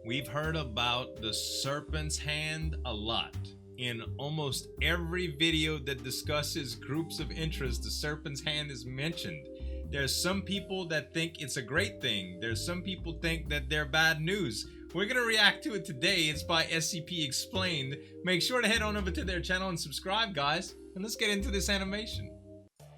We've heard about the Serpent's Hand a lot. In almost every video that discusses groups of interest, the Serpent's Hand is mentioned. There's some people that think it's a great thing. There's some people think that they're bad news. We're gonna react to it today. It's by SCP Explained. Make sure to head on over to their channel and subscribe, guys. And let's get into this animation.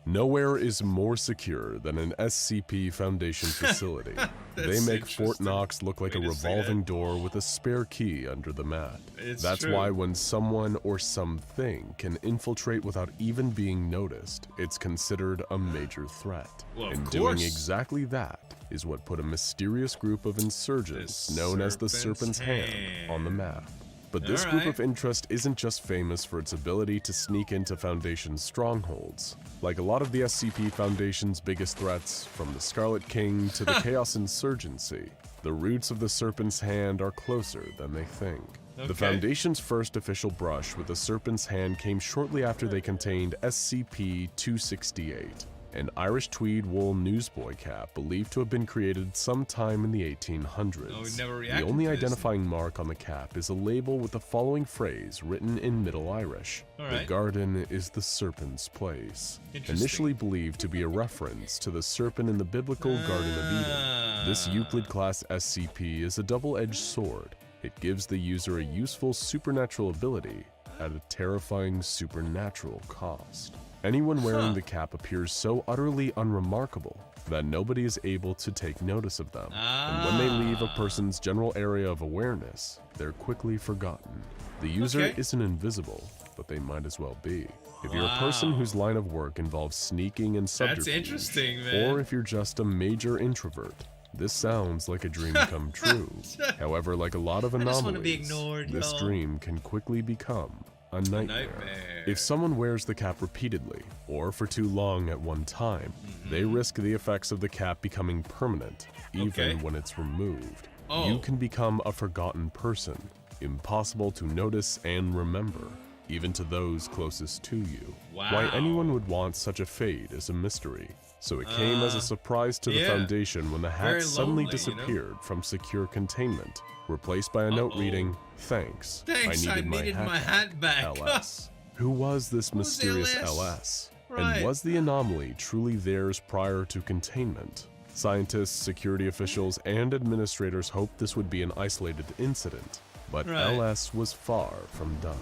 Nowhere is more secure than an SCP Foundation facility. They make Fort Knox look like a revolving door with a spare key under the mat. That's why when someone or something can infiltrate without even being noticed, it's considered a major threat. And doing exactly that is what put a mysterious group of insurgents known as the Serpent's Hand on the map. But this group of interest isn't just famous for its ability to sneak into Foundation's strongholds. Like a lot of the SCP Foundation's biggest threats, from the Scarlet King to the Chaos Insurgency, the roots of the Serpent's Hand are closer than they think. The Foundation's first official brush with the Serpent's Hand came shortly after they contained SCP-268, an Irish tweed wool newsboy cap believed to have been created sometime in the 1800s. The only identifying mark on the cap is a label with the following phrase written in Middle Irish: "The garden is the serpent's place," initially believed to be a reference to the serpent in the biblical Garden of Eden. This Euclid-class SCP is a double-edged sword. It gives the user a useful supernatural ability at a terrifying supernatural cost. Anyone wearing the cap appears so utterly unremarkable that nobody is able to take notice of them. And when they leave a person's general area of awareness, they're quickly forgotten. The user isn't invisible, but they might as well be. If you're a person whose line of work involves sneaking and subterfuge, or if you're just a major introvert, this sounds like a dream come true. However, like a lot of anomalies, this dream can quickly become a nightmare. If someone wears the cap repeatedly, or for too long at one time, they risk the effects of the cap becoming permanent, even when it's removed. You can become a forgotten person, impossible to notice and remember, even to those closest to you. Why anyone would want such a fate is a mystery, so it came as a surprise to the Foundation when the hat suddenly disappeared from secure containment, replaced by a note reading, "Thanks, I needed my hat back. LS." Who was this mysterious LS? And was the anomaly truly theirs prior to containment? Scientists, security officials, and administrators hoped this would be an isolated incident, but LS was far from done.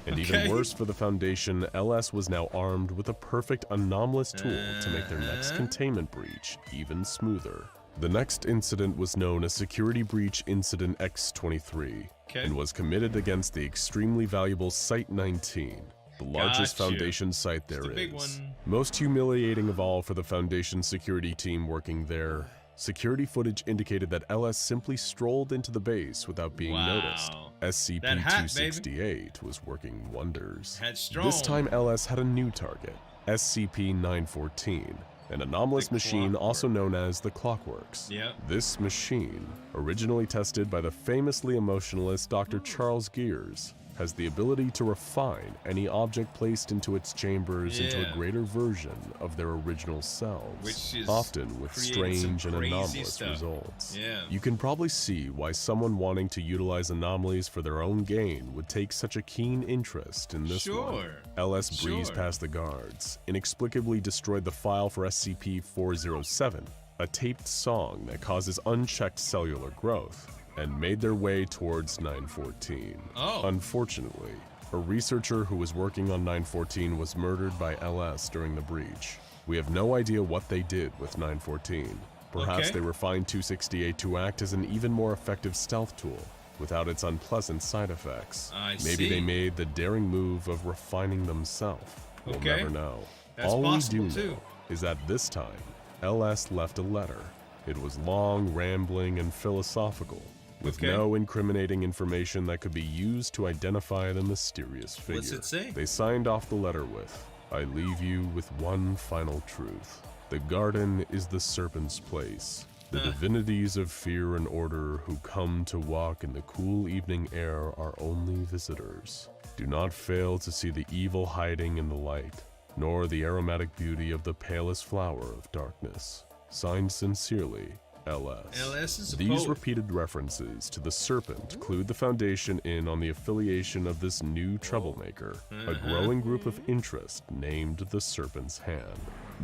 And even worse for the Foundation, LS was now armed with a perfect anomalous tool to make their next containment breach even smoother. The next incident was known as Security Breach Incident X-23 and was committed against the extremely valuable Site-19, the largest Foundation site there is. Most humiliating of all for the Foundation security team working there, security footage indicated that LS simply strolled into the base without being noticed. SCP-268 was working wonders. This time LS had a new target, SCP-914. An anomalous machine also known as the Clockworks. This machine, originally tested by the famously emotionalist Dr. Charles Gears, has the ability to refine any object placed into its chambers into a greater version of their original selves, often with strange and anomalous results. You can probably see why someone wanting to utilize anomalies for their own gain would take such a keen interest in this one. LS breezed past the guards, inexplicably destroyed the file for SCP-407, a taped song that causes unchecked cellular growth, and made their way towards 914. Unfortunately, a researcher who was working on 914 was murdered by LS during the breach. We have no idea what they did with 914. Perhaps they refined 268 to act as an even more effective stealth tool, without its unpleasant side effects. Maybe they made the daring move of refining themselves. We'll never know. All we do know is that this time, LS left a letter. It was long, rambling, and philosophical, with no incriminating information that could be used to identify the mysterious figure. What's it say? They signed off the letter with, "I leave you with one final truth. The garden is the serpent's place. The divinities of fear and order who come to walk in the cool evening air are only visitors. Do not fail to see the evil hiding in the light, nor the aromatic beauty of the palest flower of darkness. Signed sincerely, LS. LS is a These poet. repeated references to the Serpent clued the Foundation in on the affiliation of this new troublemaker, a growing group of interest named the Serpent's Hand.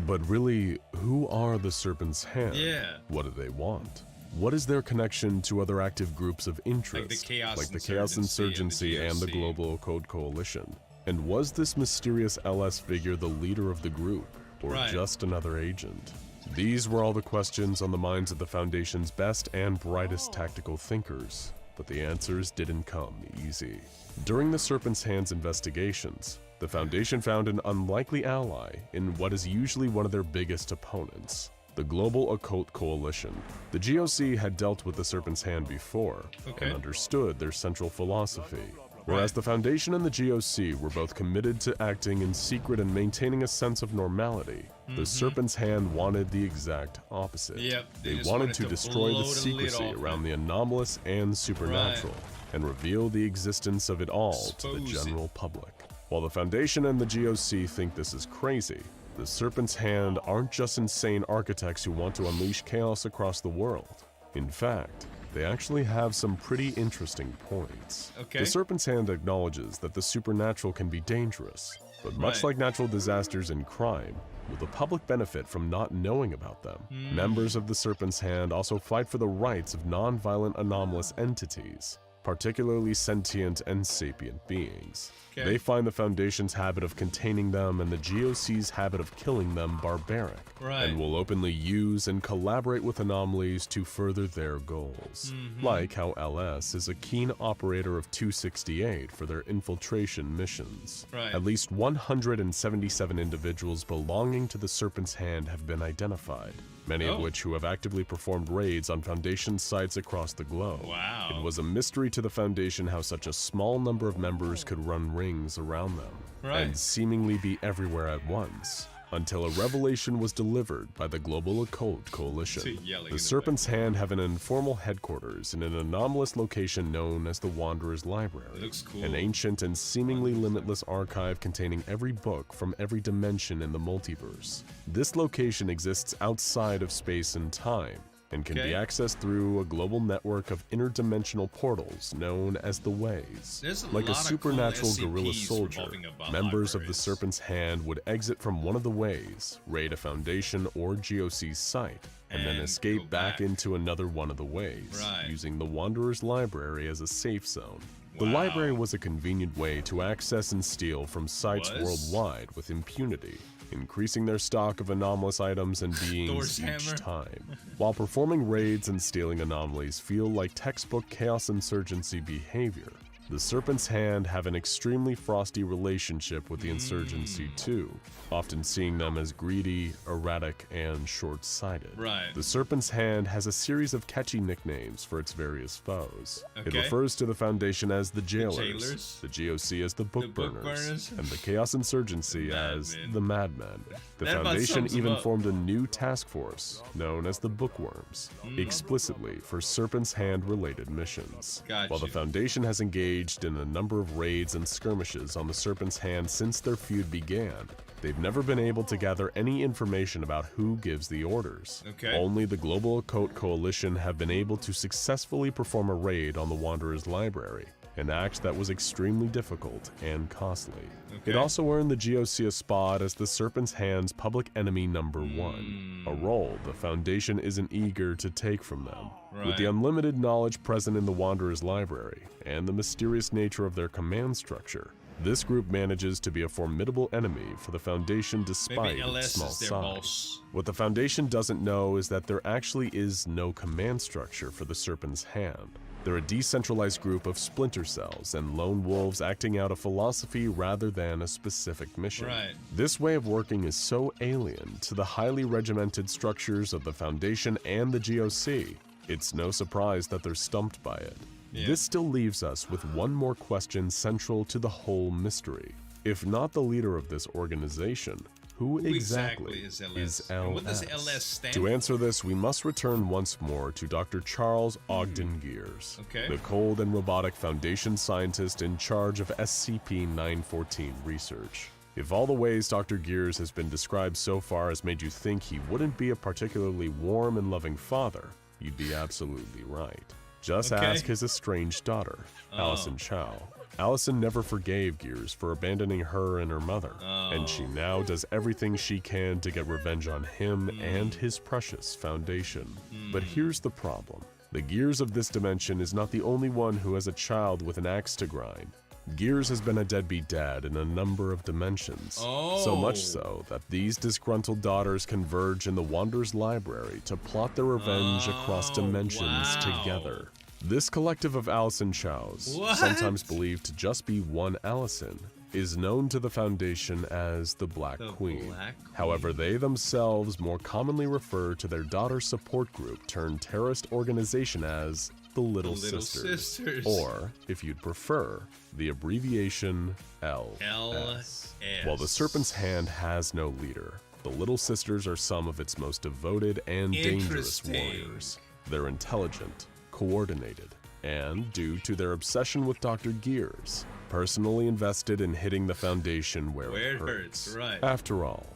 But really, who are the Serpent's Hand? Yeah. What do they want? What is their connection to other active groups of interest, like the Chaos Insurgency and the Global Occult Coalition? And was this mysterious LS figure the leader of the group, or just another agent? These were all the questions on the minds of the Foundation's best and brightest tactical thinkers, but the answers didn't come easy. During the Serpent's Hand's investigations, the Foundation found an unlikely ally in what is usually one of their biggest opponents, the Global Occult Coalition. The GOC had dealt with the Serpent's Hand before and understood their central philosophy. Whereas the Foundation and the GOC were both committed to acting in secret and maintaining a sense of normality, the Serpent's Hand wanted the exact opposite. They wanted to destroy the secrecy around the anomalous and supernatural and reveal the existence of it all to the general public. While the Foundation and the GOC think this is crazy, the Serpent's Hand aren't just insane architects who want to unleash chaos across the world. In fact, they actually have some pretty interesting points. The Serpent's Hand acknowledges that the supernatural can be dangerous, but much like natural disasters and crime, will the public benefit from not knowing about them? Members of the Serpent's Hand also fight for the rights of non-violent anomalous entities, particularly sentient and sapient beings. They find the Foundation's habit of containing them and the GOC's habit of killing them barbaric, and will openly use and collaborate with anomalies to further their goals. Like how LS is a keen operator of 268 for their infiltration missions. At least 177 individuals belonging to the Serpent's Hand have been identified, many of which who have actively performed raids on Foundation sites across the globe. It was a mystery to the Foundation how such a small number of members could run rings around them, and seemingly be everywhere at once, until a revelation was delivered by the Global Occult Coalition. The Serpent's Hand have an informal headquarters in an anomalous location known as the Wanderer's Library, an ancient and seemingly limitless archive containing every book from every dimension in the multiverse. This location exists outside of space and time, and can be accessed through a global network of interdimensional portals known as the Ways. Like a supernatural guerrilla soldier, members of the Serpent's Hand would exit from one of the Ways, raid a Foundation or GOC site, and then escape back into another one of the Ways, using the Wanderer's Library as a safe zone. The library was a convenient way to access and steal from sites worldwide with impunity, increasing their stock of anomalous items and beings each time. While performing raids and stealing anomalies feel like textbook Chaos Insurgency behavior, the Serpent's Hand have an extremely frosty relationship with the Insurgency too, often seeing them as greedy, erratic, and short-sighted. The Serpent's Hand has a series of catchy nicknames for its various foes. It refers to the Foundation as the Jailers, the GOC as the Bookburners, and the Chaos Insurgency as the Madmen. The Foundation even formed a new task force known as the Bookworms, explicitly for Serpent's Hand-related missions. While the Foundation has engaged in a number of raids and skirmishes on the Serpent's Hand since their feud began, they've never been able to gather any information about who gives the orders. Only the Global Occult Coalition have been able to successfully perform a raid on the Wanderer's Library, an act that was extremely difficult and costly. It also earned the GOC a spot as the Serpent's Hand's public enemy #1, a role the Foundation isn't eager to take from them. With the unlimited knowledge present in the Wanderer's Library, and the mysterious nature of their command structure, this group manages to be a formidable enemy for the Foundation despite its small size. What the Foundation doesn't know is that there actually is no command structure for the Serpent's Hand. They're a decentralized group of splinter cells and lone wolves acting out a philosophy rather than a specific mission. This way of working is so alien to the highly regimented structures of the Foundation and the GOC, it's no surprise that they're stumped by it. This still leaves us with one more question central to the whole mystery. If not the leader of this organization, who exactly is LS? What does LS stand for? To answer this, we must return once more to Dr. Charles Ogden Gears, the cold and robotic Foundation scientist in charge of SCP-914 research. If all the ways Dr. Gears has been described so far has made you think he wouldn't be a particularly warm and loving father, you'd be absolutely right. Just ask his estranged daughter, Allison Chow. Allison never forgave Gears for abandoning her and her mother, and she now does everything she can to get revenge on him and his precious Foundation. But here's the problem. The Gears of this dimension is not the only one who has a child with an axe to grind. Gears has been a deadbeat dad in a number of dimensions, so much so that these disgruntled daughters converge in the Wanderer's library to plot their revenge across dimensions together. This collective of Allison Chows, sometimes believed to just be one Allison, is known to the Foundation as the Black Queen. However, they themselves more commonly refer to their daughter support group turned terrorist organization as the Little Sisters. Or, if you'd prefer, the abbreviation LS. While the Serpent's Hand has no leader, the Little Sisters are some of its most devoted and dangerous warriors. They're intelligent, coordinated, and, due to their obsession with Dr. Gears, personally invested in hitting the Foundation where it hurts. After all,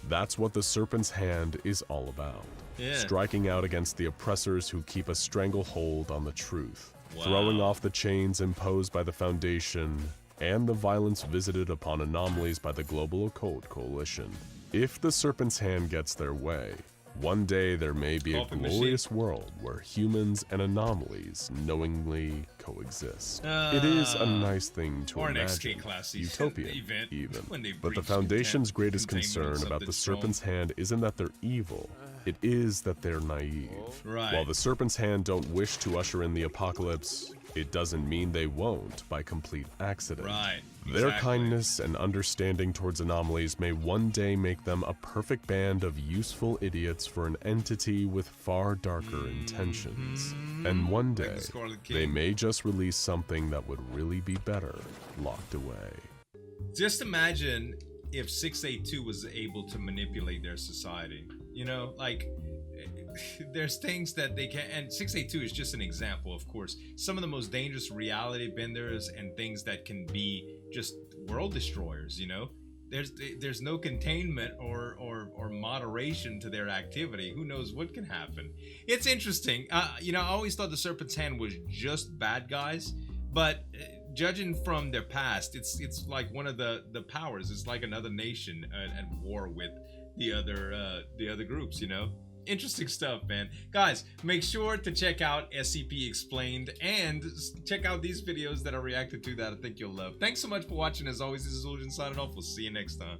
that's what the Serpent's Hand is all about. Striking out against the oppressors who keep a stranglehold on the truth, throwing off the chains imposed by the Foundation, and the violence visited upon anomalies by the Global Occult Coalition. If the Serpent's Hand gets their way, one day there may be a glorious world where humans and anomalies knowingly coexist. It is a nice thing to imagine, utopia even, but the Foundation's greatest concern about the Serpent's Hand isn't that they're evil, it is that they're naive. While the Serpent's Hand don't wish to usher in the apocalypse, it doesn't mean they won't by complete accident. Their kindness and understanding towards anomalies may one day make them a perfect band of useful idiots for an entity with far darker intentions. And one day, they may just release something that would really be better locked away. Just imagine if 682 was able to manipulate their society. You know, like, there's things that they can, and 682 is just an example, of course. Some of the most dangerous reality benders and things that can be just world destroyers, you know? There's no containment or moderation to their activity. Who knows what can happen? It's interesting. You know, I always thought the Serpent's Hand was just bad guys, but judging from their past, it's like one of the powers. It's like another nation at war with the other groups, you know? Interesting stuff, man. Guys, make sure to check out SCP Explained and check out these videos that are reacted to that I think you'll love. Thanks so much for watching. As always, this is Zueljin signing off. We'll see you next time.